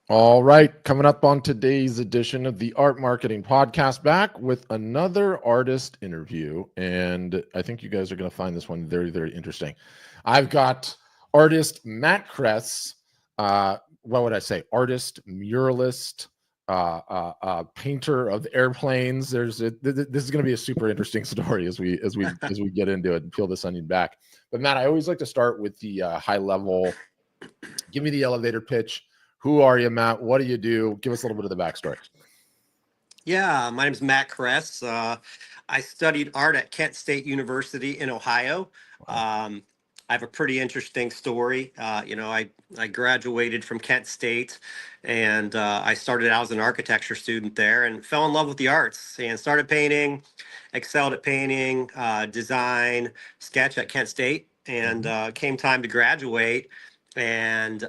All right, coming up on today's edition of the Art Marketing Podcast, back with another artist interview. And I think you guys are going to find this one very, very interesting. I've got artist Matt Kress. What would I say? Artist, muralist, painter of airplanes. This is going to be a super interesting story as we get into it and peel this onion back. But Matt, I always like to start with the high level. Give me the elevator pitch. Who are you, Matt? What do you do? Give us a little bit of the backstory. Yeah, my name is Matt Kress. I studied art at Kent State University in Ohio. Wow. I have a pretty interesting story. I graduated from Kent State, and I started out as an architecture student there and fell in love with the arts and started painting, excelled at painting, design, sketch at Kent State, and came time to graduate, and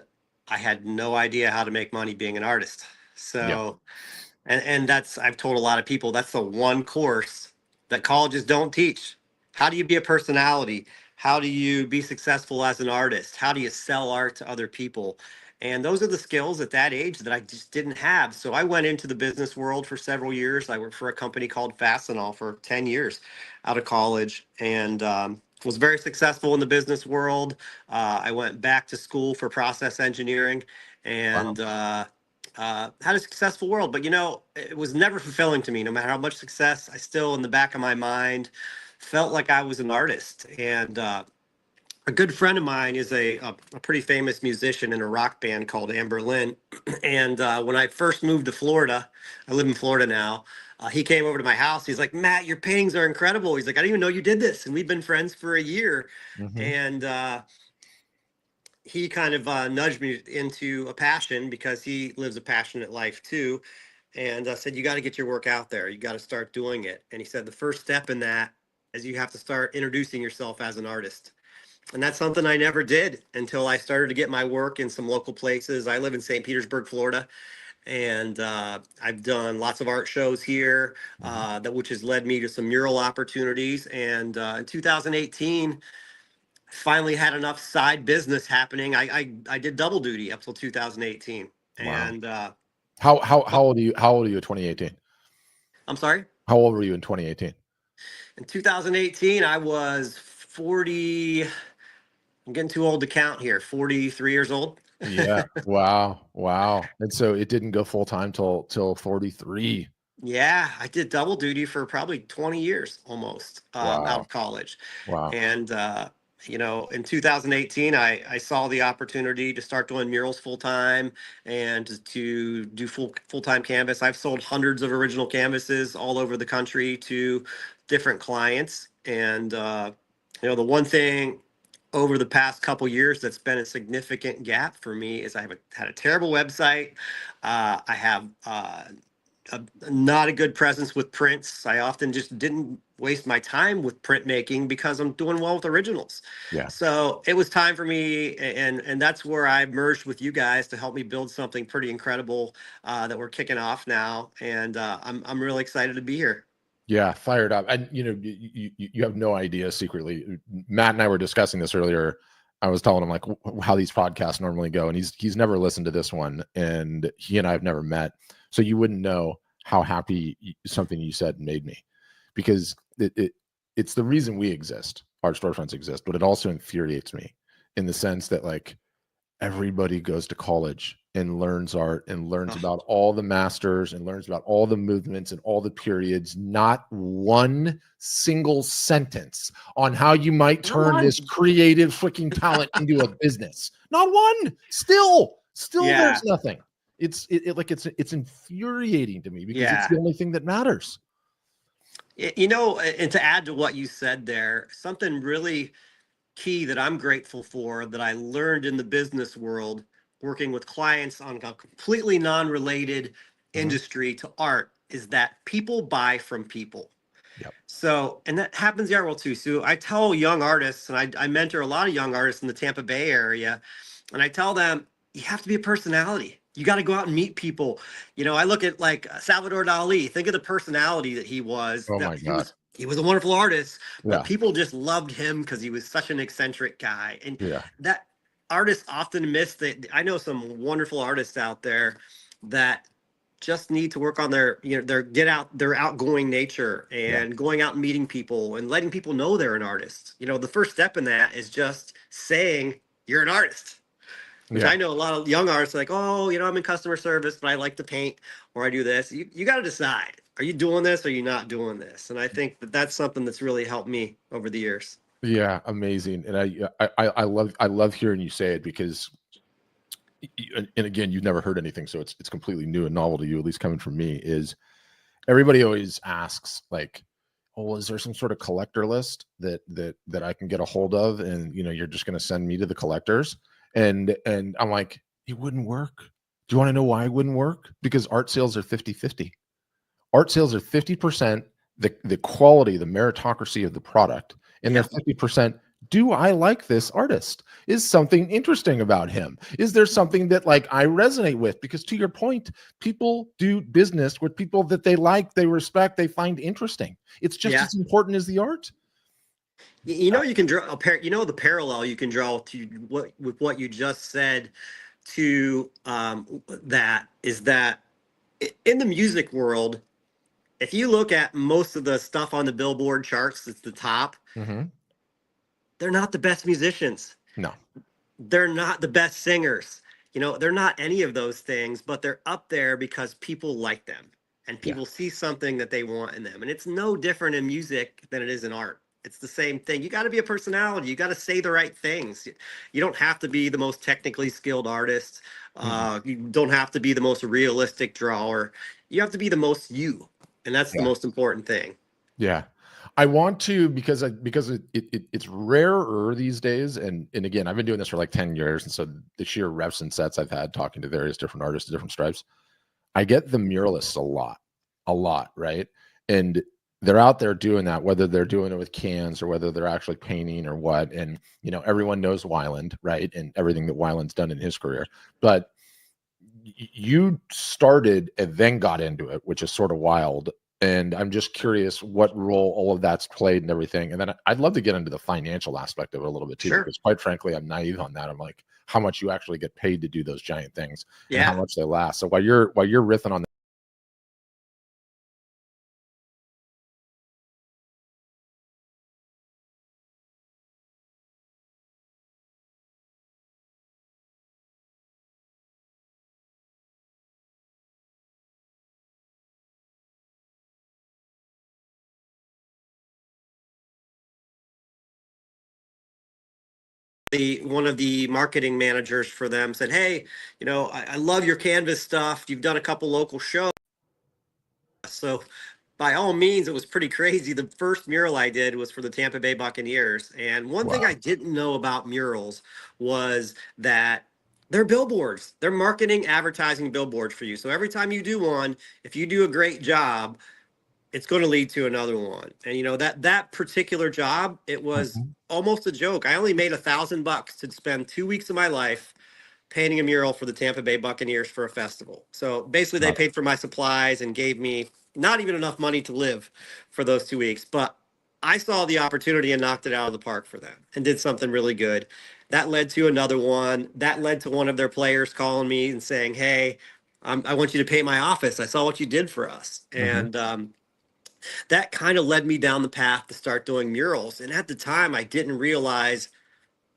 I had no idea how to make money being an artist. Yeah. So. And that's, I've told a lot of people, that's the one course that colleges don't teach. How do you be a personality? How do you be successful as an artist? How do you sell art to other people? And those are the skills at that age that I just didn't have. So I went into the business world for several years. I worked for a company called Fastenal for 10 years out of college, and was very successful in the business world. I went back to school for process engineering, and had a successful world, but it was never fulfilling to me. No matter how much success, I still, in the back of my mind, felt like I was an artist. And a good friend of mine is a pretty famous musician in a rock band called Amber Lynn. And when I first moved to Florida, I live in Florida now. He came over to my house. He's like, "Matt, your paintings are incredible." He's like, "I didn't even know you did this." And we've been friends for a year. And he kind of nudged me into a passion because he lives a passionate life too. And said, "You got to get your work out there. You got to start doing it." And he said, "The first step in that is you have to start introducing yourself as an artist." And that's something I never did until I started to get my work in some local places. I live in St. Petersburg, Florida, and I've done lots of art shows here, which has led me to some mural opportunities. And in 2018, finally had enough side business happening. I did double duty up till 2018. Wow. And How old are you? How old are you in 2018? I'm sorry. How old were you in 2018? In 2018, I was 40. I'm getting too old to count here. 43 years old. Yeah. Wow. And so it didn't go full time till 43. Yeah, I did double duty for probably 20 years almost, out Wow. of college. Wow. And, in 2018, I saw the opportunity to start doing murals full time and to do full time canvas. I've sold hundreds of original canvases all over the country to different clients. And, the one thing over the past couple years that's been a significant gap for me is had a terrible website. I have not a good presence with prints. I often just didn't waste my time with printmaking because I'm doing well with originals. Yeah. So it was time for me, and that's where I merged with you guys to help me build something pretty incredible that we're kicking off now, and I'm really excited to be here. Yeah, fired up. And you have no idea secretly. Matt and I were discussing this earlier. I was telling him like how these podcasts normally go, and he's never listened to this one, and he and I have never met. So you wouldn't know how happy something you said made me, because it's the reason we exist. Art storefronts exist, but it also infuriates me in the sense that like everybody goes to college and learns art and learns about all the masters and learns about all the movements and all the periods. Not one single sentence on how you might turn this creative freaking talent into a business. Not one. Still Yeah. There's nothing. It's infuriating to me because it's the only thing that matters. And to add to what you said there, something really key that I'm grateful for that I learned in the business world, working with clients on a completely non-related industry to art, is that people buy from people. Yep. So, and that happens in the art world too. So I tell young artists, and I mentor a lot of young artists in the Tampa Bay area, and I tell them, you have to be a personality. You got to go out and meet people. I look at like Salvador Dali. Think of the personality that he was. Oh my God. He was a wonderful artist, but Yeah. people just loved him because he was such an eccentric guy. And Yeah. that artists often miss that. I know some wonderful artists out there that just need to work on their, their outgoing nature Yeah. and going out and meeting people and letting people know they're an artist. The first step in that is just saying you're an artist, which Yeah. I know a lot of young artists are like, oh, I'm in customer service, but I like to paint or I do this. You got to decide, are you doing this or are you not doing this? And I think that that's something that's really helped me over the years. Yeah, amazing. And I love hearing you say it because and again, you've never heard anything, so it's completely new and novel to you, at least coming from me, is everybody always asks like, oh, is there some sort of collector list that I can get a hold of? And you're just gonna send me to the collectors. And I'm like, it wouldn't work. Do you want to know why it wouldn't work? Because art sales are 50-50. Art sales are 50% the quality, the meritocracy of the product, and they're Yep. 50%. Do I like this artist? Is something interesting about him? Is there something that like I resonate with? Because to your point, people do business with people that they like, they respect, they find interesting. It's just Yeah. as important as the art. You can draw the parallel you can draw to what you just said to that is that in the music world, if you look at most of the stuff on the Billboard charts, it's the top. Mm-hmm. They're not the best musicians. No. They're not the best singers. They're not any of those things, but they're up there because people like them and Yeah. people see something that they want in them. And it's no different in music than it is in art. It's the same thing. You got to be a personality. You got to say the right things. You don't have to be the most technically skilled artist. Mm-mm. You don't have to be the most realistic drawer. You have to be the most you. And that's the Yeah. most important thing. Yeah. I want to because it's rarer these days, and again, I've been doing this for like 10 years, and so the sheer reps and sets I've had talking to various different artists, different stripes, I get the muralists a lot, right? And they're out there doing that, whether they're doing it with cans or whether they're actually painting or what. And everyone knows Weiland, right? And everything that Weiland's done in his career, but you started and then got into it, which is sort of wild. And I'm just curious what role all of that's played and everything. And then I'd love to get into the financial aspect of it a little bit too, Sure. because quite frankly, I'm naive on that. I'm like, how much you actually get paid to do those giant things and how Yeah. much they last. So while you're riffing on One of the marketing managers for them said, "Hey, I love your canvas stuff. You've done a couple local shows, so by all means, it was pretty crazy. The first mural I did was for the Tampa Bay Buccaneers, and one thing wow. I didn't know about murals was that they're billboards. They're marketing, advertising billboards for you. So every time you do one, if you do a great job, it's going to lead to another one. And that particular job, it was Mhm. almost a joke. I only made $1,000 to spend 2 weeks of my life painting a mural for the Tampa Bay Buccaneers for a festival. So basically, they Wow. paid for my supplies and gave me not even enough money to live for those 2 weeks. But I saw the opportunity and knocked it out of the park for them and did something really good. That led to another one. That led to one of their players calling me and saying, "Hey, I want you to paint my office. I saw what you did for us." Hmm. And that kind of led me down the path to start doing murals. And at the time, I didn't realize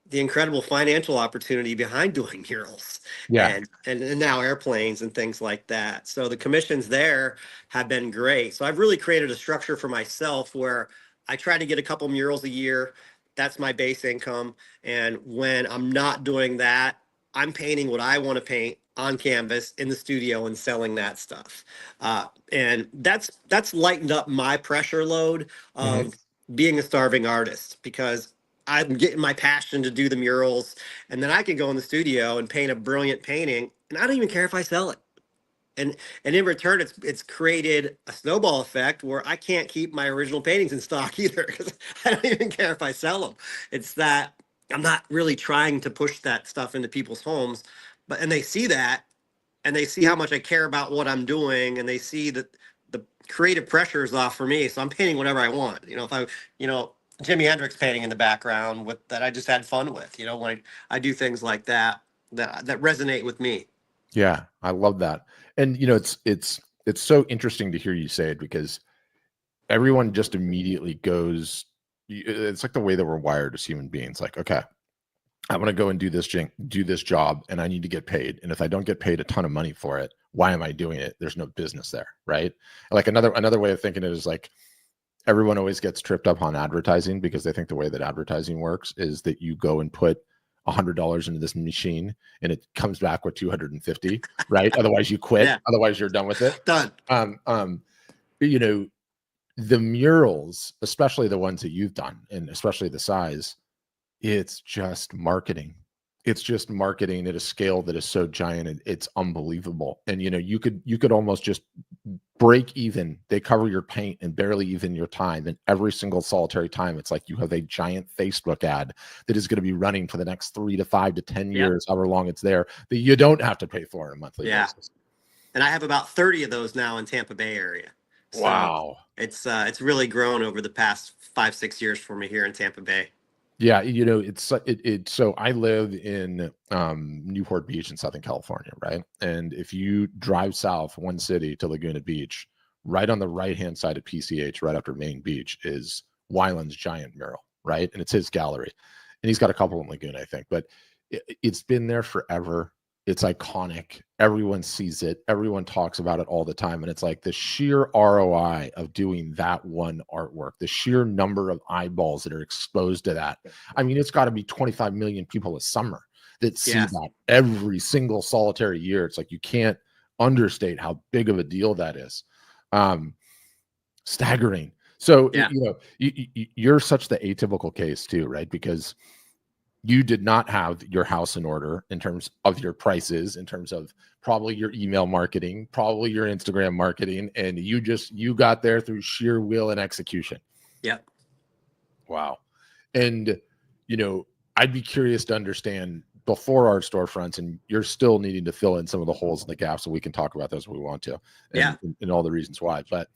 the incredible financial opportunity behind doing murals Yeah. and now airplanes and things like that. So the commissions there have been great. So I've really created a structure for myself where I try to get a couple murals a year. That's my base income. And when I'm not doing that, I'm painting what I want to paint on canvas in the studio and selling that stuff. And that's lightened up my pressure load Hmm. of being a starving artist because I'm getting my passion to do the murals, and then I can go in the studio and paint a brilliant painting, and I don't even care if I sell it. And in return, it's created a snowball effect where I can't keep my original paintings in stock either because I don't even care if I sell them. It's that I'm not really trying to push that stuff into people's homes, and they see that, and they see how much I care about what I'm doing, and they see that the creative pressure is off for me. So I'm painting whatever I want. If I, you know, Jimi Hendrix painting in the background with that I just had fun with. You know, when I do things like that that resonate with me. Yeah, I love that. And you know, it's so interesting to hear you say it because everyone just immediately goes. It's like the way that we're wired as human beings. Like, okay, I want to go and do this job, and I need to get paid. And if I don't get paid a ton of money for it, why am I doing it? There's no business there, right? Like another way of thinking it is like everyone always gets tripped up on advertising because they think the way that advertising works is that you go and put $100 into this machine and it comes back with 250, right? Otherwise you quit. Yeah. Otherwise you're done with it. Done. You know, the murals, especially the ones that you've done, and especially the size, it's just marketing. It's just marketing at a scale that is so giant, and it's unbelievable. And you know, you could almost just break even. They cover your paint and barely even your time. And every single solitary time, it's like you have a giant Facebook ad that is going to be running for the next 3 to 5 to 10 years, however long it's there, that you don't have to pay for on a monthly basis. And I have about 30 of those now in Tampa Bay area. So wow. It's really grown over the past 5-6 years for me here in Tampa Bay. Yeah, you know, so I live in Newport Beach in Southern California, right? And if you drive south one city to Laguna Beach, right on the right-hand side of PCH, right after Main Beach, is Weiland's giant mural, right? And it's his gallery. And he's got a couple in Laguna, I think, but it's been there forever. It's iconic. Everyone sees it. Everyone talks about it all the time. And it's like the sheer ROI of doing that one artwork, the sheer number of eyeballs that are exposed to that. I mean, it's got to be 25 million people a summer that see that every single solitary year. It's like you can't understate how big of a deal that is. Staggering. So, you know, you're such the atypical case too, right? Because you did not have your house in order in terms of your prices, in terms of probably your email marketing, probably your Instagram marketing, and you got there through sheer will and execution. Yep. Wow. And you know, I'd be curious to understand before our storefronts, and you're still needing to fill in some of the holes in the gaps, so we can talk about those if we want to, and all the reasons why. But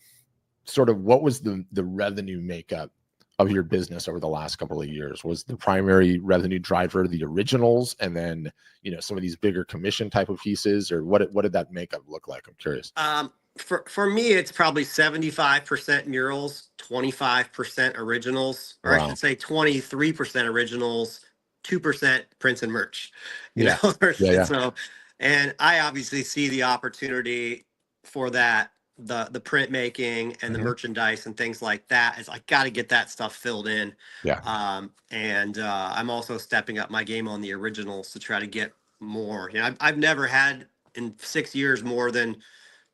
sort of what was the revenue makeup of your business over the last couple of years? Was the primary revenue driver the originals, and then, you know, some of these bigger commission type of pieces, or what did that makeup look like? I'm curious. For me, it's probably 75% murals, 25% originals, or I should say 23% originals, 2% prints and merch. You know, so, and I obviously see the opportunity for that, the printmaking and the merchandise and things like that, is I got to get that stuff filled in. And I'm also stepping up my game on the originals to try to get more. You know, I've never had in 6 years more than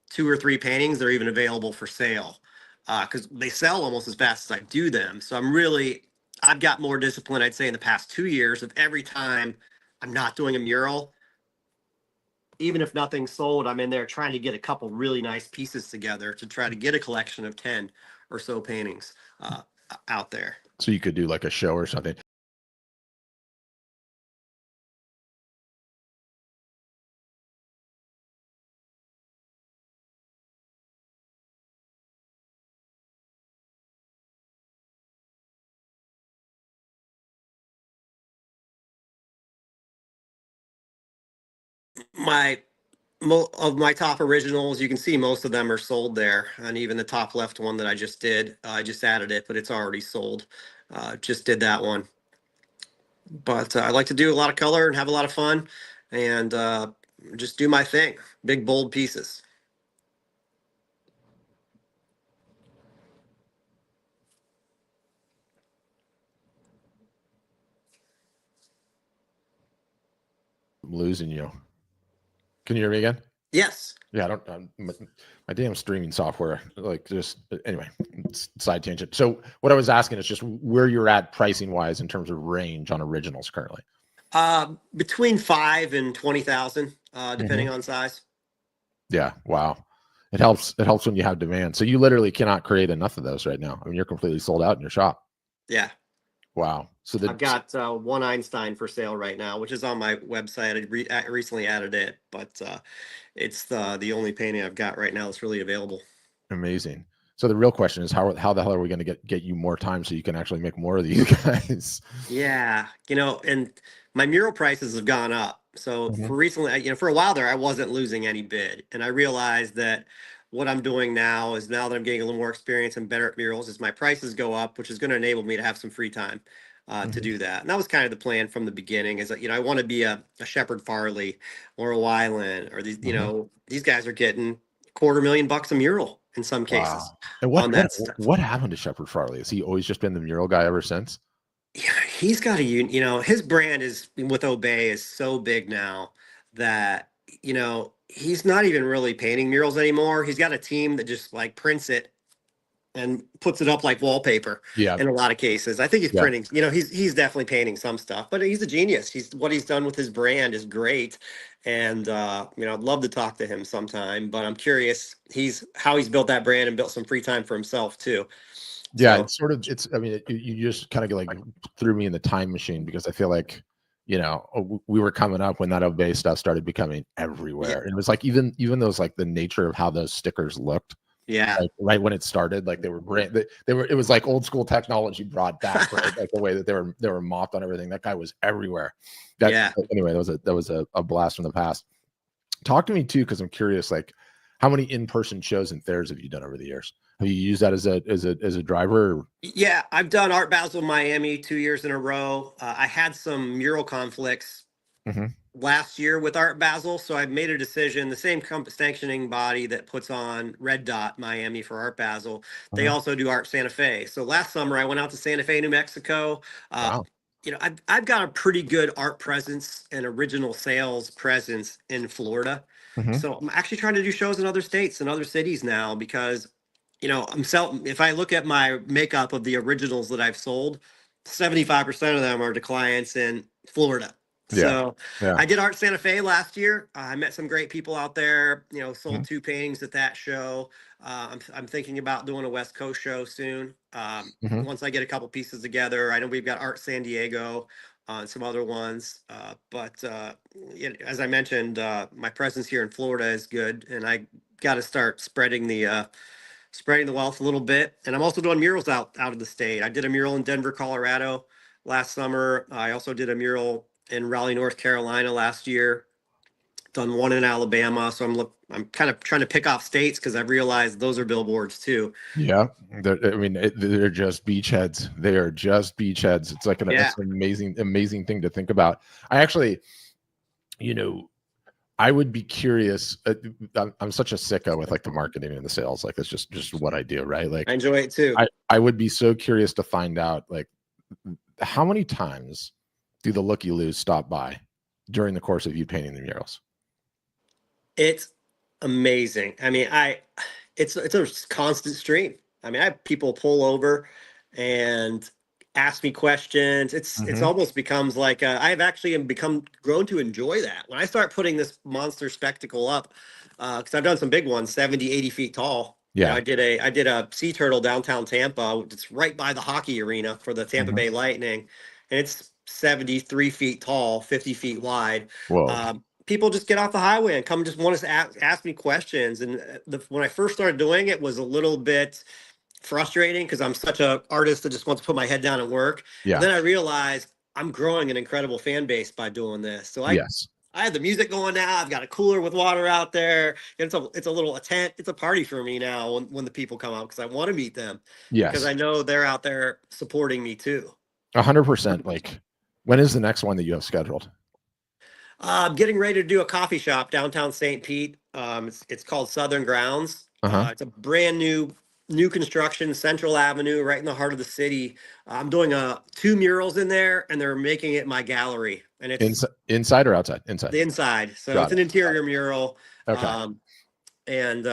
2 or 3 paintings that are even available for sale, because they sell almost as fast as I do them. So I've got more discipline, I'd say, in the past 2 years of every time I'm not doing a mural, even if nothing's sold, I'm in there trying to get a couple really nice pieces together to try to get a collection of 10 or so paintings out there. So you could do like a show or something. Of my top originals, you can see most of them are sold there, and even the top left one that I just did, I just added it, but it's already sold. Just did that one. But I like to do a lot of color and have a lot of fun, and just do my thing. Big, bold pieces. I'm losing you. Can you hear me again? Yes. Yeah, I don't. My damn streaming software, like, just anyway. Side tangent. So what I was asking is just where you're at pricing wise in terms of range on originals currently. Between 5 and 20,000, depending on size. Yeah. Wow. It helps. It helps when you have demand. So you literally cannot create enough of those right now. I mean, you're completely sold out in your shop. Yeah. Wow. So I've got one Einstein for sale right now, which is on my website. I recently added it, but it's the only painting I've got right now that's really available. Amazing. So the real question is how the hell are we going to get you more time so you can actually make more of these guys? Yeah, and my mural prices have gone up. So Mhm. for recently, for a while there, I wasn't losing any bid, and I realized that what I'm doing now is, now that I'm getting a little more experience and better at murals, is my prices go up, which is going to enable me to have some free time to Mhm. do that. And that was kind of the plan from the beginning. Is that I want to be a Shepherd Farley or a Wyland, or these Mhm. these guys are getting $250,000 a mural in some cases Wow. And on that stuff. what happened to Shepard Farley? Has he always just been the mural guy ever since? Yeah, he's got his brand is with Obey is so big now that he's not even really painting murals anymore. He's got a team that just like prints it and puts it up like wallpaper Yeah. in a lot of cases. I think he's Yeah. printing, he's definitely painting some stuff, but he's a genius. What he's done with his brand is great. And I'd love to talk to him sometime, but I'm curious how he's built that brand and built some free time for himself too. Yeah, So it's sort of I mean, you just kind of like threw me in the time machine because I feel like, we were coming up when that Obey stuff started becoming yeah, everywhere. And it was like even those, like, the nature of how those stickers looked, yeah, like right when it started, like they were it was like old school technology brought back, right? Like the way that they were mopped on everything. That guy was everywhere. That yeah. Anyway, that was a blast from the past. Talk to me too, because I'm curious, like, how many in-person shows and fairs have you done over the years? Have you used that as a driver? Yeah, I've done Art Basel Miami 2 years in a row. I had some mural conflicts Mhm. last year with Art Basel, so I made a decision. The same sanctioning body that puts on Red Dot Miami for Art Basel, they Mhm. also do Art Santa Fe. So last summer I went out to Santa Fe, New Mexico. Uh, Wow. I've got a pretty good art presence and original sales presence in Florida. Mhm. So I'm actually trying to do shows in other states and other cities now because, if I look at my makeup of the originals that I've sold, 75% of them are to clients in Florida. Yeah. So Yeah. I did Art Santa Fe last year. I met some great people out there, sold Mhm. 2 paintings at that show. I'm thinking about doing a West Coast show soon. Mhm. Once I get a couple pieces together, I know we've got Art San Diego and some other ones. But as I mentioned, my presence here in Florida is good, and I got to start spreading the wealth a little bit. And I'm also doing murals out of the state. I did a mural in Denver, Colorado last summer. I also did a mural in Raleigh, North Carolina last year. Done one in Alabama. So I'm kind of trying to pick off states because I've realized those are billboards too. Yeah. I mean, they're just beachheads. They are just beachheads. It's like Yeah. it's an amazing thing to think about. I actually, you know, I would be curious. I'm such a sicko with like the marketing and the sales. Like, that's just what I do, right? I Like, enjoy it too. I would be so curious to find out, like, how many times do the looky loos stop by during the course of you painting the murals? It's amazing. I mean, it's a constant stream. I mean, I have people pull over and ask me questions. It's Mhm. almost becomes like I've actually become grown to enjoy that. When I start putting this monster spectacle up, because I've done some big ones, 70, 80 feet tall. Yeah. I did a sea turtle downtown Tampa. It's right by the hockey arena for the Tampa Mhm. Bay Lightning, and it's 73 feet tall, 50 feet wide. Whoa. People just get off the highway and come just want to ask me questions. And when I first started doing it was a little bit frustrating because I'm such a artist that just wants to put my head down and work. And Yeah. then I realized I'm growing an incredible fan base by doing this. So Yes. I have the music going now. I've got a cooler with water out there. It's a tent. It's a party for me now when the people come out because I want to meet them because Yes. I know they're out there supporting me too. 100%. Like, when is the next one that you have scheduled? I'm getting ready to do a coffee shop downtown St. Pete. It's called Southern Grounds. Uh-huh. It's a brand new construction, Central Avenue, right in the heart of the city. I'm doing 2 murals in there, and they're making it my gallery, and it's Inside or outside? Inside. the inside. So it's Got an it. Got interior mural, it. Okay. um, and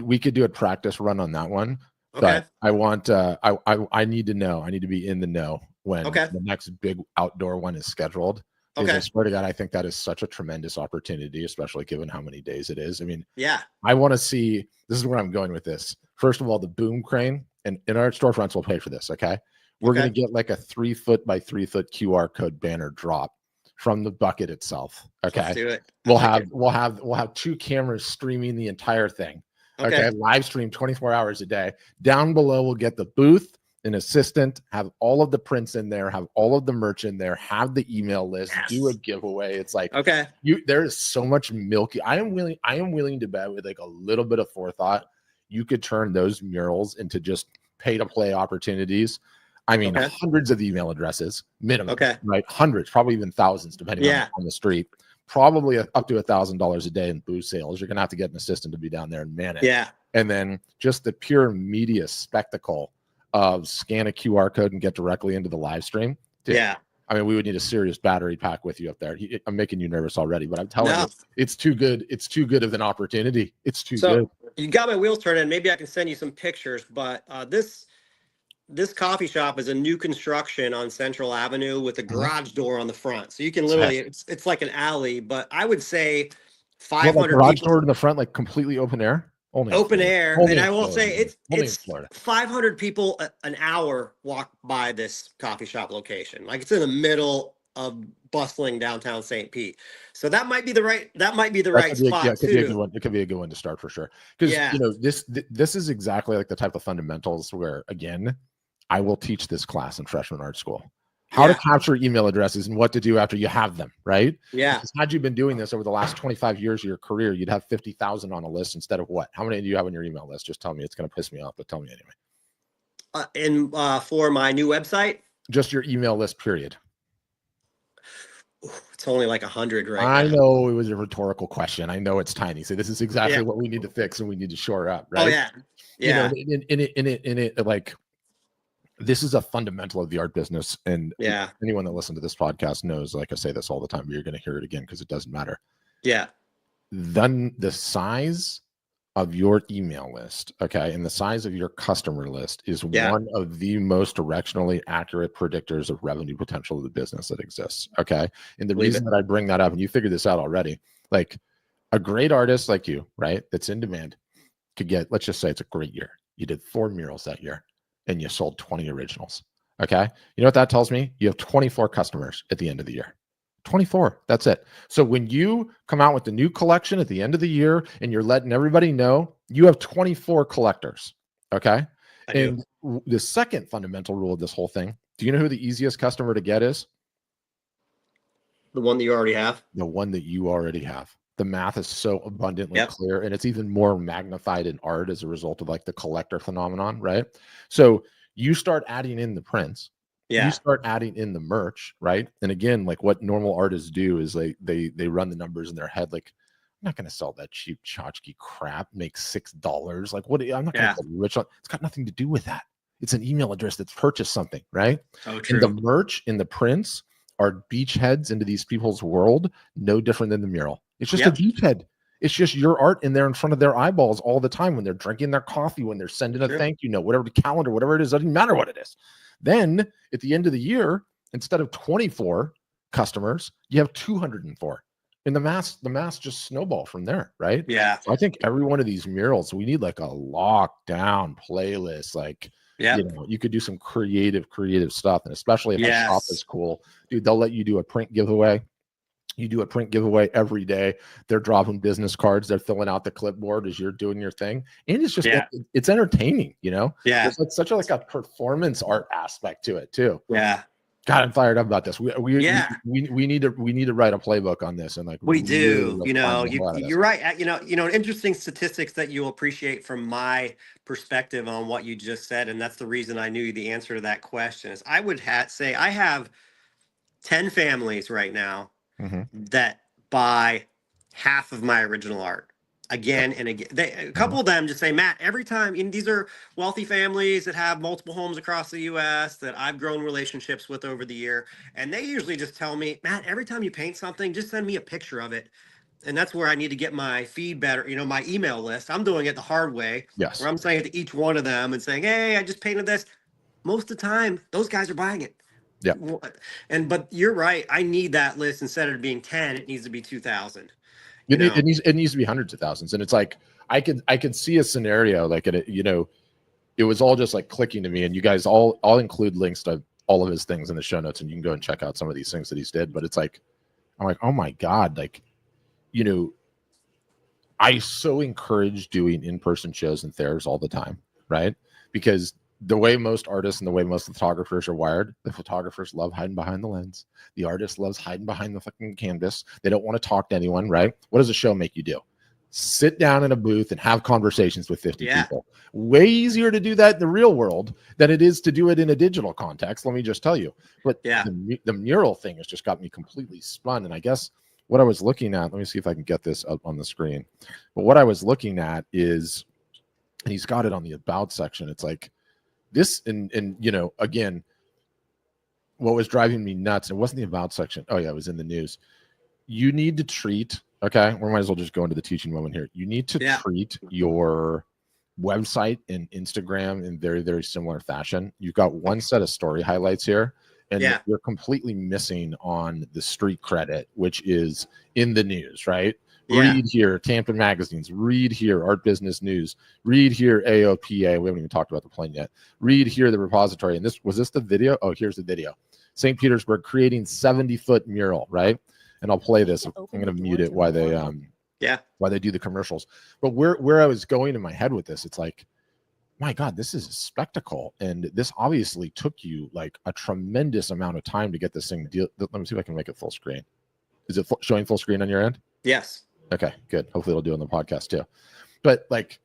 We could do a practice run on that one, but okay, I want I need to know. I need to be in the know when okay, the next big outdoor one is scheduled. Because I okay, swear to God, I think that is such a tremendous opportunity, especially given how many days it is. I mean, yeah, I want to see, this is where I'm going with this. First of all, the boom crane, and in our storefronts will pay for this. Okay. We're going okay. to get like a 3 foot by 3 foot QR code banner drop from the bucket itself. Let's Okay. do it. I We'll like have it. we'll have we'll have 2 cameras streaming the entire thing. Okay. Live stream 24 hours a day. Down below, we'll get the booth, an assistant, have all of the prints in there, have all of the merch in there, have the email list, do a giveaway. It's like, there is so much milky. I am willing to bet with like a little bit of forethought, you could turn those murals into just pay to play opportunities. I mean, hundreds of email addresses minimum, right? Hundreds, probably even thousands, depending on the street. Probably up to $1,000 a day in booth sales. You're gonna have to get an assistant to be down there and man it. Yeah. And then just the pure media spectacle of scan a QR code and get directly into the live stream. Dude, I mean, we would need a serious battery pack with you up there. I'm making you nervous already, but I'm telling you, it's too good. It's too good of an opportunity. It's too good. You got my wheels turning. Maybe I can send you some pictures, but this coffee shop is a new construction on Central Avenue with a garage door on the front. So you can literally, it's like an alley, but I would say 500 garage door in the front, like completely open air? Only open air. And I will say it's 500 people an hour walk by this coffee shop location. Like it's in the middle of bustling downtown St. Pete. So that might be the right spot. It could be a good one. It could be a good one to start for sure. Because you know, this is exactly like the type of fundamentals where, again, I will teach this class in freshman art school. How to capture email addresses and what to do after you have them, right? Yeah. Because had you been doing this over the last 25 years of your career, you'd have 50,000 on a list instead of what? How many do you have on your email list? Just tell me. It's going to piss me off, but tell me anyway. For my new website? Just your email list, period. It's only like 100 right now. I know it was a rhetorical question. I know it's tiny. So this is exactly what we need to fix and we need to shore up, right? Oh, yeah. Yeah. You know, in it, like, this is a fundamental of the art business. And anyone that listens to this podcast knows, like I say this all the time, but you're going to hear it again because it doesn't matter. Yeah. Then the size of your email list, and the size of your customer list is one of the most directionally accurate predictors of revenue potential of the business that exists. Okay. And the reason that I bring that up, and you figured this out already, like a great artist like you, right, that's in demand could get, let's just say it's a great year. You did 4 murals that year and you sold 20 originals. Okay. You know what that tells me? You have 24 customers at the end of the year. 24. That's it. So when you come out with the new collection at the end of the year and you're letting everybody know, you have 24 collectors. Okay. And the second fundamental rule of this whole thing, do you know who the easiest customer to get is? The one that you already have. The one that you already have. The math is so abundantly clear, and it's even more magnified in art as a result of like the collector phenomenon, right? So you start adding in the prints, you start adding in the merch, right? And again, like what normal artists do is they run the numbers in their head, like, I'm not going to sell that cheap tchotchke crap, make $6. Like, what? I'm not going to get rich on. It's got nothing to do with that. It's an email address that's purchased something, right? Oh, true. And the merch and the prints are beachheads into these people's world, no different than the mural. It's just a beachhead. It's just your art in there in front of their eyeballs all the time when they're drinking their coffee, when they're sending a thank you note, whatever the calendar, whatever it is, doesn't matter what it is. Then at the end of the year, instead of 24 customers, you have 204. And the mass just snowball from there, right? Yeah. So I think every one of these murals, we need like a lockdown playlist. Like, you know, you could do some creative stuff. And especially if the shop is cool, dude, they'll let you do a print giveaway. You do a print giveaway every day. They're dropping business cards. They're filling out the clipboard as you're doing your thing. And it's just, it's entertaining, you know? Yeah. There's like such a performance art aspect to it too. Yeah. God, I'm fired up about this. We need to write a playbook on this, and like we do. You know, you're right. You know, interesting statistics that you'll appreciate from my perspective on what you just said, and that's the reason I knew the answer to that question. Is I would say I have 10 families right now that buy half of my original art. Again and again. A couple of them just say, Matt, every time, and these are wealthy families that have multiple homes across the U.S. that I've grown relationships with over the year. And they usually just tell me, Matt, every time you paint something, just send me a picture of it. And that's where I need to get my feed better, you know, my email list. I'm doing it the hard way. Yes. Where I'm saying it to each one of them and saying, hey, I just painted this. Most of the time, those guys are buying it. Yeah. But you're right. I need that list. Instead of being 10, it needs to be 2,000. It needs to be hundreds of thousands. And it's like, I could see a scenario like it, you know, it was all just like clicking to me, and you guys I'll include links to all of his things in the show notes, and you can go and check out some of these things that he's did. But it's like, I'm like, oh my God, like, you know, I so encourage doing in-person shows and fairs all the time, right? Because the way most artists and the way most photographers are wired, the photographers love hiding behind the lens. The artist loves hiding behind the fucking canvas. They don't want to talk to anyone, right? What does a show make you do? Sit down in a booth and have conversations with 50 people. Way easier to do that in the real world than it is to do it in a digital context. Let me just tell you. But the mural thing has just got me completely spun. And I guess what I was looking at, let me see if I can get this up on the screen. But what I was looking at is, and he's got it on the about section. It's like this, and you know, again, what was driving me nuts, it wasn't the about section. Oh yeah, it was in the news. You need to treat, okay, we might as well just go into the teaching moment here. You need to treat your website and Instagram in very, very similar fashion. You've got one set of story highlights here, and you're completely missing on the street credit, which is in the news, right? Read here, Tampa Magazines. Read here, Art Business News. Read here, AOPA. We haven't even talked about the plane yet. Read here, the repository. And this was this the video? Oh, here's the video. St. Petersburg creating 70-foot mural, right? And I'll play this. I'm going to mute it while they why they do the commercials. But where I was going in my head with this, it's like, my God, this is a spectacle. And this obviously took you like a tremendous amount of time to get this thing. Let me see if I can make it full screen. Is it showing full screen on your end? Yes. Okay, good. Hopefully it'll do on the podcast too. But like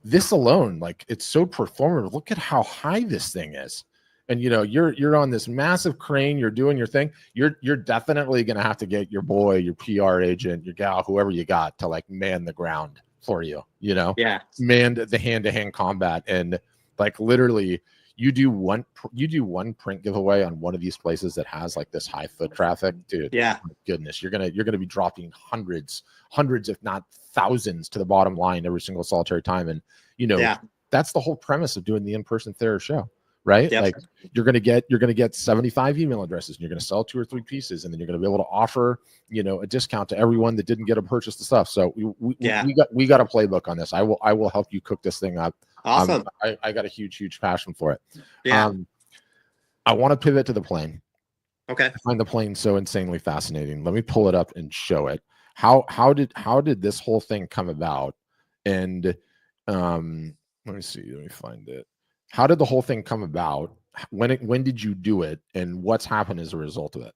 this alone, like it's so performative. Look at how high this thing is. And you know, you're on this massive crane, you're doing your thing. You're definitely gonna have to get your boy, your PR agent, your gal, whoever you got to like man the ground for you, you know? Yeah. Man the hand-to-hand combat. And like literally you do one print giveaway on one of these places that has like this high foot traffic, dude. Yeah. My goodness, you're gonna be dropping hundreds, if not thousands, to the bottom line every single solitary time. And you know, that's the whole premise of doing the in-person Thayer show, right? Yep. Like you're gonna get 75 email addresses, and you're gonna sell 2 or 3 pieces, and then you're gonna be able to offer, you know, a discount to everyone that didn't get to purchase the stuff. So we got a playbook on this. I will help you cook this thing up. Awesome. I got a huge passion for it. Yeah. I want to pivot to the plane. Okay. I find the plane so insanely fascinating. Let me pull it up and show it. How did this whole thing come about? And let me see. Let me find it. How did the whole thing come about? When did you do it? And what's happened as a result of it?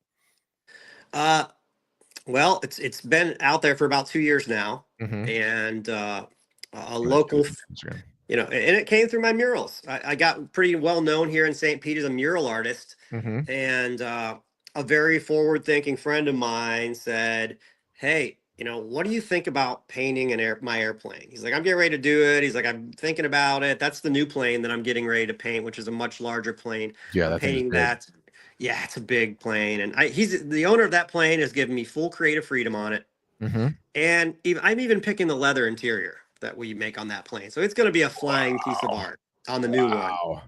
Well, it's been out there for about 2 years now, and a local. You know, and it came through my murals. I got pretty well known here in St. Pete as a mural artist. And a very forward-thinking friend of mine said, hey, you know, what do you think about painting my airplane? He's like, I'm getting ready to do it. He's like, I'm thinking about it. That's the new plane that I'm getting ready to paint, which is a much larger plane. Yeah, painting that. Yeah, it's a big plane. And he's the owner of that plane has given me full creative freedom on it. And I'm even picking the leather interior that we make on that plane. So it's going to be a flying piece of art on the new one.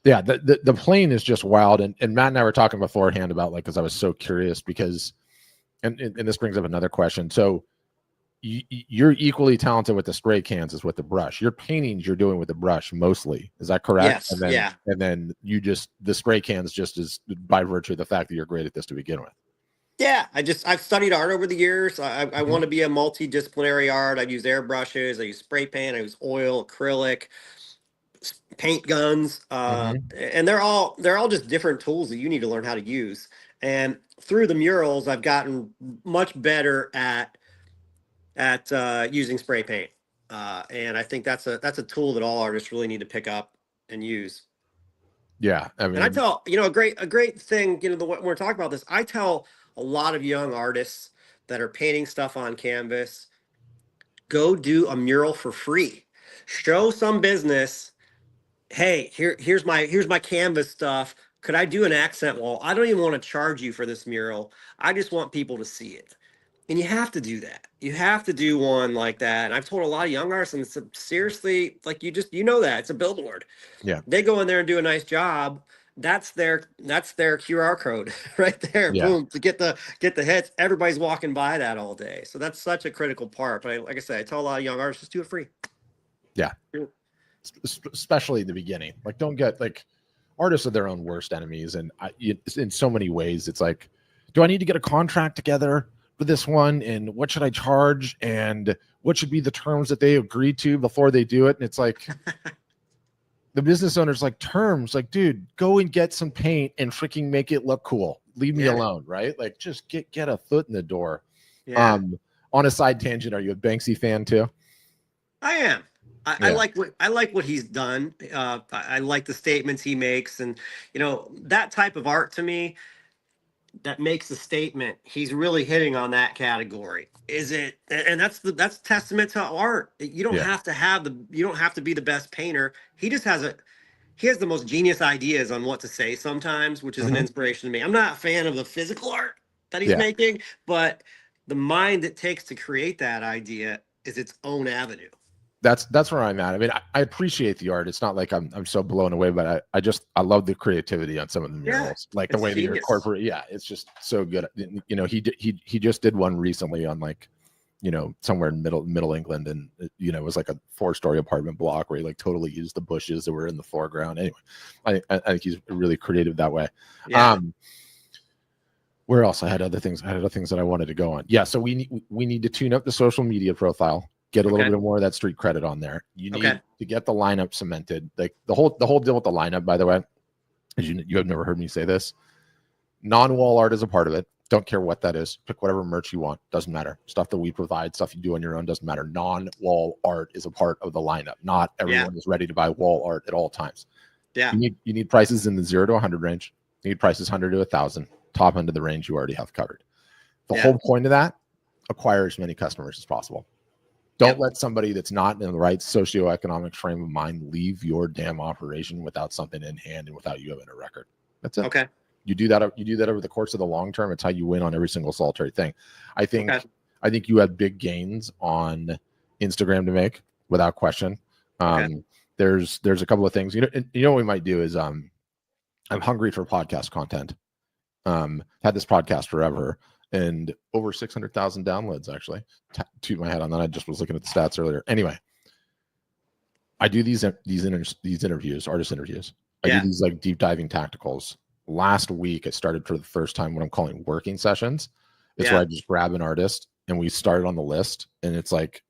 Yeah, the plane is just wild. And Matt and I were talking beforehand about like, because I was so curious because, and this brings up another question. So you're equally talented with the spray cans as with the brush. Your paintings you're doing with the brush mostly. Is that correct? Yes. And then the spray cans just is by virtue of the fact that you're great at this to begin with. Yeah, I've studied art over the years. I want to be a multidisciplinary art. I've used airbrushes, I use spray paint, I use oil, acrylic, paint guns, and they're all just different tools that you need to learn how to use. And through the murals, I've gotten much better at using spray paint, and I think that's a tool that all artists really need to pick up and use. Yeah, I mean, and I tell a great thing. You know, when we're talking about this, I tell a lot of young artists that are painting stuff on canvas, go do a mural for free. Show some business, hey, here's my canvas stuff. Could I do an accent wall? I don't even want to charge you for this mural. I just want people to see it. And you have to do that. You have to do one like that. And I've told a lot of young artists, and it's seriously, like you know that it's a billboard. Yeah. They go in there and do a nice job. That's their QR code right there. Yeah. Boom, to get the hits. Everybody's walking by that all day. So that's such a critical part. But like I said, I tell a lot of young artists, just do it free. Yeah. Especially in the beginning. Like, don't get like, artists are their own worst enemies. And in so many ways, it's like, do I need to get a contract together for this one, and what should I charge, and what should be the terms that they agree to before they do it. And it's like the business owner's like, terms, like, dude, go and get some paint and freaking make it look cool. Leave me alone, right? Like, just get a foot in the door. On a side tangent, are you a Banksy fan too? I am. I like what he's done. I like the statements he makes, and that type of art to me that makes a statement. He's really hitting on that category. Is it? And that's testament to art. You don't have to be the best painter. He has the most genius ideas on what to say sometimes, which is an inspiration to me. I'm not a fan of the physical art that he's making, but the mind it takes to create that idea is its own avenue. That's where I'm at. I mean, I appreciate the art. It's not like I'm so blown away, but I love the creativity on some of the murals, like the way they incorporate. Yeah, it's just so good. He just did one recently on like, somewhere in middle England, and it was like a 4-story apartment block where he like totally used the bushes that were in the foreground. Anyway, I think he's really creative that way. Yeah. Where else? I had other things that I wanted to go on. Yeah, so we need to tune up the social media profile. Get a little bit more of that street credit on there. You need to get the lineup cemented. Like the whole deal with the lineup, by the way, is you have never heard me say this. Non-wall art is a part of it. Don't care what that is. Pick whatever merch you want. Doesn't matter. Stuff that we provide, stuff you do on your own, doesn't matter. Non-wall art is a part of the lineup. Not everyone is ready to buy wall art at all times. Yeah. You need prices in the 0 to 100 range. You need prices 100 to 1,000. Top end of the range you already have covered. The whole point of that, acquire as many customers as possible. Don't let somebody that's not in the right socioeconomic frame of mind leave your damn operation without something in hand and without you having a record. That's it. Okay. You do that over the course of the long term. It's how you win on every single solitary thing. I think you have big gains on Instagram to make without question. There's a couple of things. What we might do is I'm hungry for podcast content. Had this podcast forever. And over 600,000 downloads, actually. Toot my head on that. I just was looking at the stats earlier. Anyway, I do these interviews, artist interviews. I do these like deep diving tacticals. Last week, I started for the first time what I'm calling working sessions. It's where I just grab an artist and we start on the list. And it's like,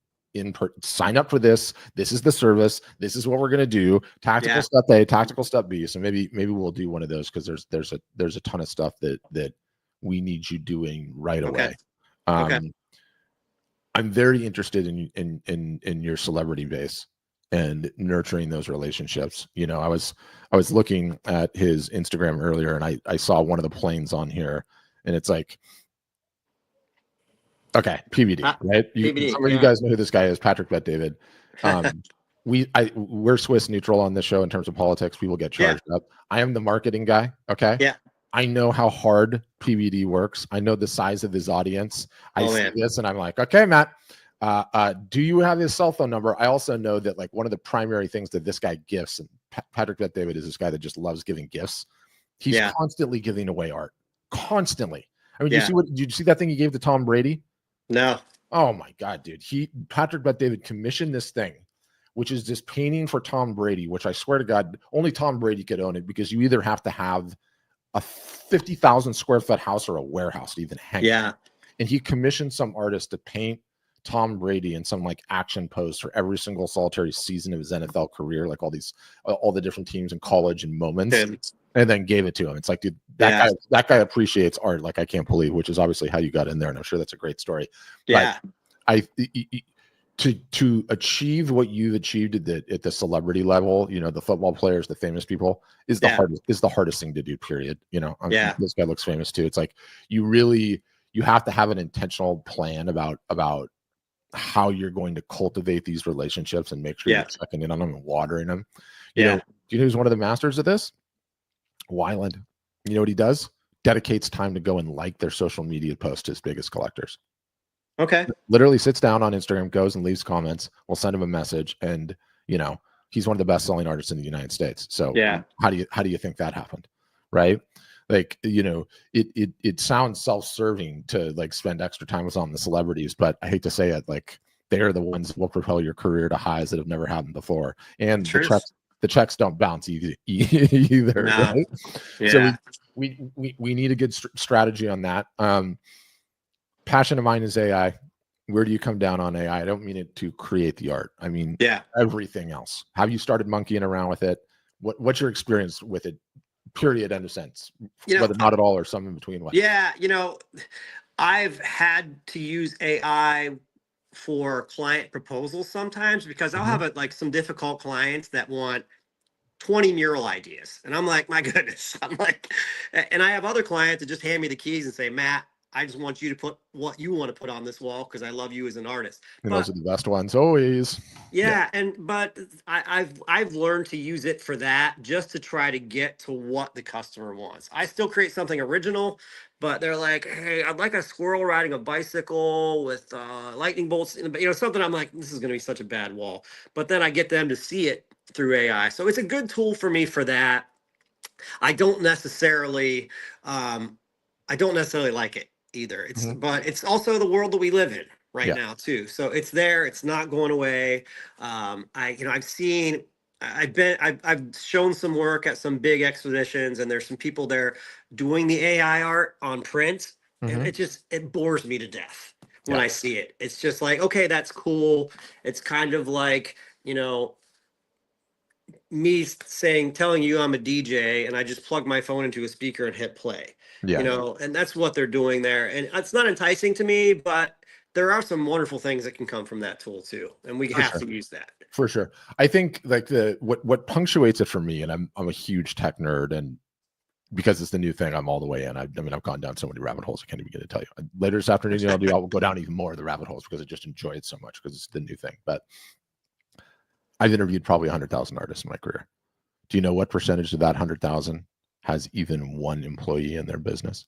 sign up for this. This is the service. This is what we're going to do. Tactical step A, tactical step B. So maybe we'll do one of those because there's a ton of stuff that we need you doing right away. I'm very interested in your celebrity base and nurturing those relationships. I was looking at his Instagram earlier and I saw one of the planes on here and it's like, PBD, right? Some of you guys know who this guy is, Patrick Bet-David. We're Swiss neutral on this show in terms of politics. People get charged up. I am the marketing guy. Okay. Yeah. I know how hard PBD works. I know the size of his audience. I see this and I'm like, okay, Matt, do you have his cell phone number? I also know that like one of the primary things that this guy gifts, and Patrick Bet-David is this guy that just loves giving gifts. He's constantly giving away art. Constantly. I mean, did you see that thing he gave to Tom Brady? No. Oh my God, dude. Patrick Bet-David commissioned this thing, which is this painting for Tom Brady, which I swear to God, only Tom Brady could own it because you either have to have a 50,000 square foot house or a warehouse to even hang. Yeah. And he commissioned some artist to paint Tom Brady in some like action pose for every single solitary season of his NFL career, like all the different teams in college and moments, and then gave it to him. It's like, dude, that guy appreciates art. Like I can't believe, which is obviously how you got in there. And I'm sure that's a great story. Yeah. But to achieve what you've achieved at the celebrity level, the football players, the famous people is the hardest thing to do, period. This guy looks famous too. It's like, you have to have an intentional plan about how you're going to cultivate these relationships and make sure you're checking in on them and watering them. Do you know who's one of the masters of this? Weiland. You know what he does? Dedicates time to go and like their social media posts as biggest collectors. Okay. Literally sits down on Instagram, goes and leaves comments. We'll send him a message, and he's one of the best-selling artists in the United States. So how do you think that happened, right? Like it sounds self-serving to like spend extra time with on the celebrities, but I hate to say it, like they're the ones that will propel your career to highs that have never happened before, and the checks don't bounce either. No. Right? Yeah. So we need a good strategy on that. passion of mine is AI. Where do you come down on AI? I don't mean it to create the art. I mean everything else. Have you started monkeying around with it? What's your experience with it? Period. End of sense. Whether not at all or some in between. What? Yeah, I've had to use AI for client proposals sometimes because I'll have like some difficult clients that want 20 mural ideas. And I'm like, my goodness. I'm like, and I have other clients that just hand me the keys and say, Matt, I just want you to put what you want to put on this wall because I love you as an artist. And those are the best ones always. Yeah, but I've learned to use it for that, just to try to get to what the customer wants. I still create something original, but they're like, "Hey, I'd like a squirrel riding a bicycle with lightning bolts," something. I'm like, "This is going to be such a bad wall," but then I get them to see it through AI, so it's a good tool for me for that. I don't necessarily, I don't necessarily like it either. But it's also the world that we live in right now too. So it's there. It's not going away. I've seen. I've shown some work at some big expositions, and there's some people there doing the AI art on print, and it bores me to death when I see it. It's just like, okay, that's cool. It's kind of like, me telling you I'm a DJ and I just plug my phone into a speaker and hit play. And that's what they're doing there. And it's not enticing to me, but there are some wonderful things that can come from that tool too. And we have to use that. For sure. I think like what punctuates it for me, and I'm a huge tech nerd, and because it's the new thing, I'm all the way in. I've gone down so many rabbit holes, I can't even get to tell you. Later this afternoon, I'll go down even more of the rabbit holes because I just enjoy it so much because it's the new thing. But I've interviewed probably 100,000 artists in my career. Do you know what percentage of that 100,000 has even one employee in their business?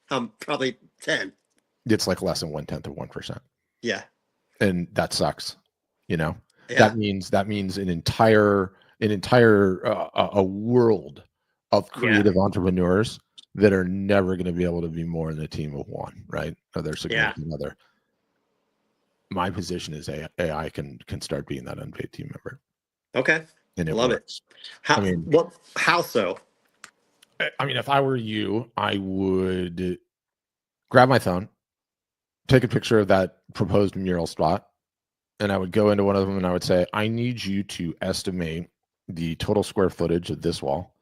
Probably 10. It's like less than 1/10 of 1%. Yeah. And that sucks. That means an entire a world of creative entrepreneurs that are never going to be able to be more than a team of one, right? Or their significant other. My position is AI can start being that unpaid team member. Okay. And love works. it. How so? I mean, if I were you, I would grab my phone, take a picture of that proposed mural spot, and I would go into one of them and I would say, I need you to estimate the total square footage of this wall.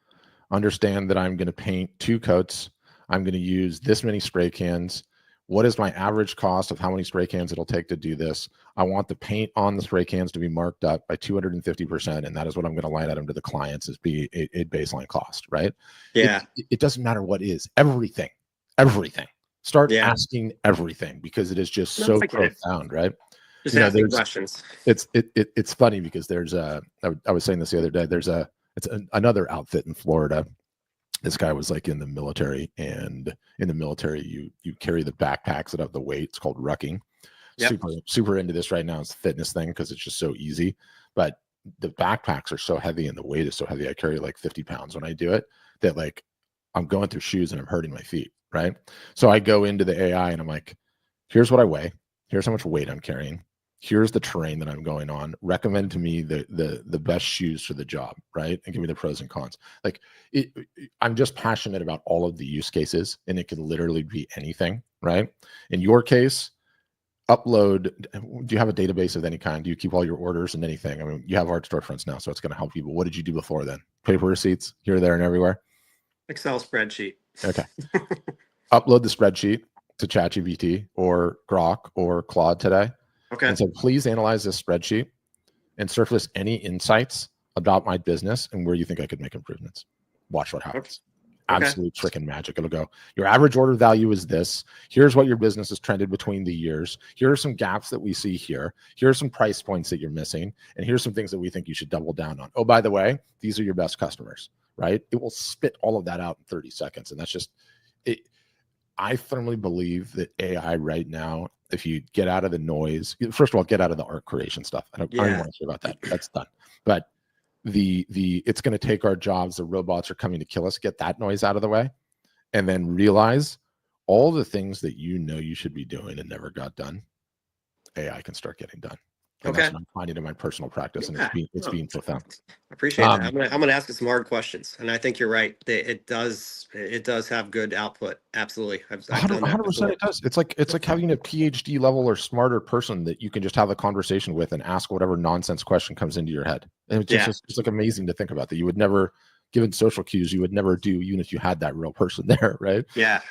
Understand that I'm going to paint 2 coats. I'm going to use this many spray cans. What is my average cost of how many spray cans it'll take to do this? I want the paint on the spray cans to be marked up by 250%. And that is what I'm going to line item to the clients as be a baseline cost, right? Yeah. It doesn't matter what is. Everything. Start asking everything because it is just so profound, right? Just asking questions. It's funny because I was saying this the other day, it's another outfit in Florida. This guy was like in the military, and in the military, you carry the backpacks that have the weight. It's called rucking. Super into this right now. It's a fitness thing because it's just so easy. But the backpacks are so heavy and the weight is so heavy. I carry like 50 pounds when I do it that like I'm going through shoes and I'm hurting my feet. Right. So I go into the AI and I'm like, here's what I weigh. Here's how much weight I'm carrying. Here's the terrain that I'm going on. Recommend to me the best shoes for the job, right? And give me the pros and cons. Like I'm just passionate about all of the use cases, and it can literally be anything, right? In your case, upload. Do you have a database of any kind? Do you keep all your orders and anything? I mean, you have art storefronts now, so it's going to help people. What did you do before then? Paper receipts here, there, and everywhere? Excel spreadsheet. Okay. Upload the spreadsheet to ChatGPT or Grok or Claude today. Okay. And so please analyze this spreadsheet and surface any insights about my business and where you think I could make improvements. Watch what happens. Okay. Absolute freaking magic. It'll go, your average order value is this. Here's what your business has trended between the years. Here are some gaps that we see here. Here are some price points that you're missing. And here's some things that we think you should double down on. Oh, by the way, these are your best customers, right? It will spit all of that out in 30 seconds. And that's just it. I firmly believe that AI right now, if you get out of the noise, first of all, get out of the art creation stuff. I don't want to say about that. That's done. But it's going to take our jobs. The robots are coming to kill us. Get that noise out of the way, and then realize all the things that you should be doing and never got done. AI can start getting done. And that's Okay. what I'm finding in my personal practice, and Yeah. it's Oh, being profound. I appreciate that. I'm gonna ask you some hard questions, and I think you're right. It does have good output. Absolutely, I've done that 100% before. it does. It's like having a PhD level or smarter person that you can just have a conversation with and ask whatever nonsense question comes into your head. And Yeah. it's like amazing to think about that. You would never, given social cues, you would never do, even if you had that real person there, right? Yeah.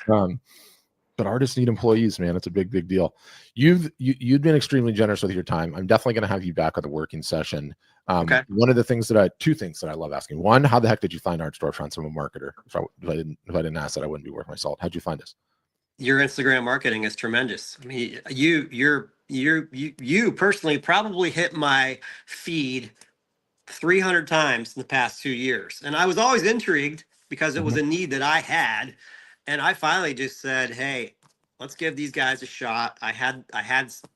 But artists need employees, man. It's a big deal. You've been extremely generous with your time. I'm definitely going to have you back on the working session. Okay. One of the things two things that I love asking. One, how the heck did you find Art Storefronts? I'm a marketer. If I didn't ask that, I wouldn't be worth my salt. How'd you find us? Your Instagram marketing is tremendous. I mean, you personally probably hit my feed 300 times in the past 2 years. And I was always intrigued because it was Mhm. a need that I had. And I finally just said, hey, let's give these guys a shot. I had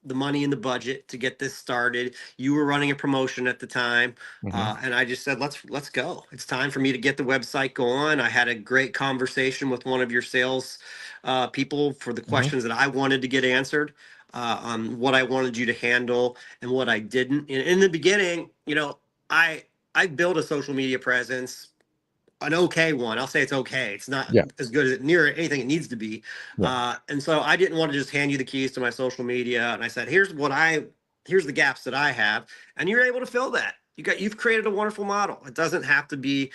the money in the budget to get this started. You were running a promotion at the time. Mhm. And I just said, let's go. It's time for me to get the website going. I had a great conversation with one of your sales people for the Mhm. questions that I wanted to get answered, on what I wanted you to handle and what I didn't. In the beginning, I I built a social media presence, an okay one. I'll say it's okay. It's not Yeah. as good as near anything it needs to be. Yeah. And so I didn't want to just hand you the keys to my social media. And I said, here's the gaps that I have, and you're able to fill that. You've created a wonderful model. It doesn't have to be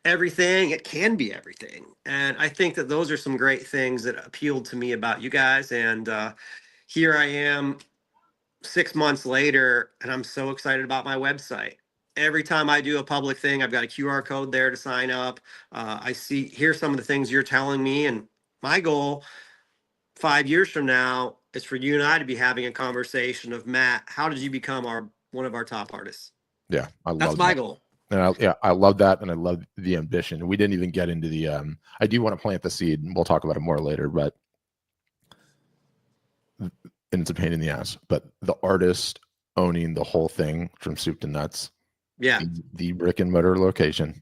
everything. It can be everything. And I think that those are some great things that appealed to me about you guys. And here I am 6 months later, and I'm so excited about my website. Every time I do a public thing, I've got a QR code there to sign up. Here's some of the things you're telling me, and my goal 5 years from now is for you and I to be having a conversation of, Matt, how did you become one of our top artists? Yeah. I That's love my that. goal. And I love that, and I love the ambition. We didn't even get into the. I do want to plant the seed, and we'll talk about it more later. But and it's a pain in the ass. But the artist owning the whole thing from soup to nuts, Yeah. the brick and mortar location,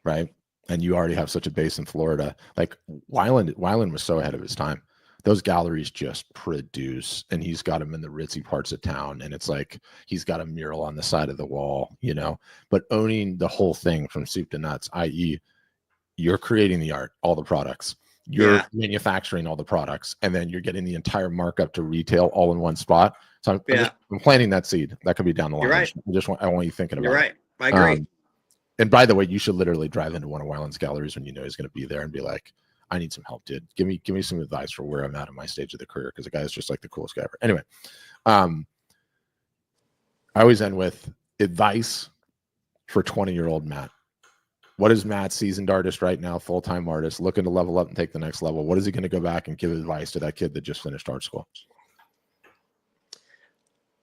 right? And you already have such a base in Florida. Like Weiland was so ahead of his time. Those galleries just produce, and he's got them in the ritzy parts of town. And it's like he's got a mural on the side of the wall, but owning the whole thing from soup to nuts, i.e., you're creating the art, all the products, you're Yeah. manufacturing all the products, and then you're getting the entire markup to retail all in one spot. So Yeah. I'm planting that seed. That could be down the line. You're right. I want you thinking You're about right. I it. agree. And by the way, you should literally drive into one of Weiland's galleries when you know he's going to be there and be like, I need some help, dude. Give me some advice for where I'm at in my stage of the career, because the guy is just like the coolest guy ever. Anyway, I always end with advice for 20-year-old Matt. What is Matt, seasoned artist right now, full-time artist, looking to level up and take the next level? What is he going to go back and give advice to that kid that just finished art school?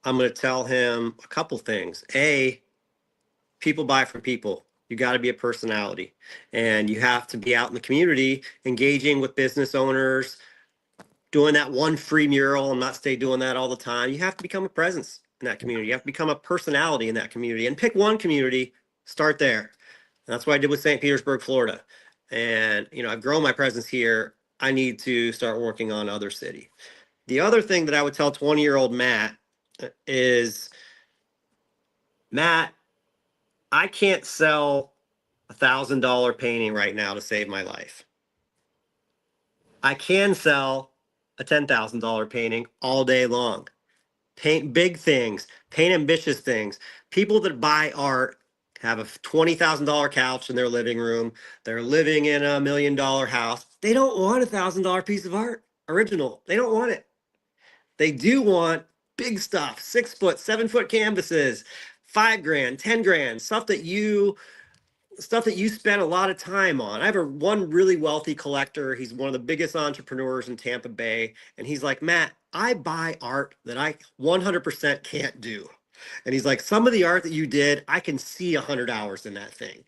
I'm going to tell him a couple things. People buy from people. You got to be a personality, and you have to be out in the community, engaging with business owners, doing that one free mural. I'm not doing that all the time. You have to become a presence in that community. You have to become a personality in that community, and pick one community, start there. And that's what I did with St. Petersburg, Florida. And, I've grown my presence here. I need to start working on other city. The other thing that I would tell 20-year-old Matt is, Matt, I can't sell $1,000 painting right now to save my life. I can sell a $10,000 painting all day long. Paint big things, paint ambitious things. People that buy art have a $20,000 couch in their living room. They're living in a $1 million house. They don't want a $1,000 piece of art, original. They don't want it. They do want big stuff, 6 foot, 7 foot canvases, 5 grand, 10 grand, stuff that you spend a lot of time on. I have one really wealthy collector. He's one of the biggest entrepreneurs in Tampa Bay. And he's like, Matt, I buy art that I 100% can't do. And he's like, some of the art that you did, I can see 100 hours in that thing.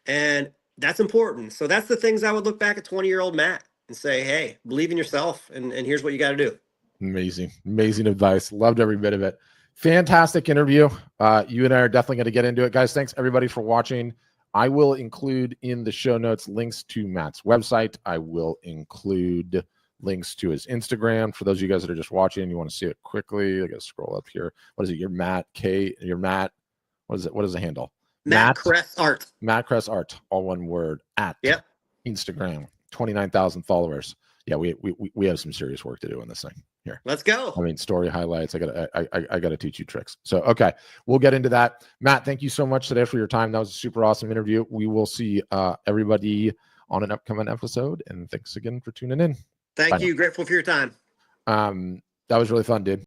And that's important. So that's the things I would look back at 20-year-old Matt and say, hey, believe in yourself. And here's what you got to do. Amazing advice. Loved every bit of it. Fantastic interview. You and I are definitely going to get into it, guys. Thanks everybody for watching. I will include in the show notes links to Matt's website. I will include links to his Instagram. For those of you guys that are just watching, you want to see it quickly. I got to scroll up here. What is it? Your Matt K. Your Matt. What is it? What is the handle? Matt Kress Art. Matt Kress Art. All one word. At Instagram. 29,000 followers. Yeah, we have some serious work to do on this thing here. Let's go. I mean, story highlights. I gotta teach you tricks. So okay, we'll get into that. Matt, thank you so much today for your time. That was a super awesome interview. We will see everybody on an upcoming episode, and thanks again for tuning in. Thank you. Grateful for your time. That was really fun, dude.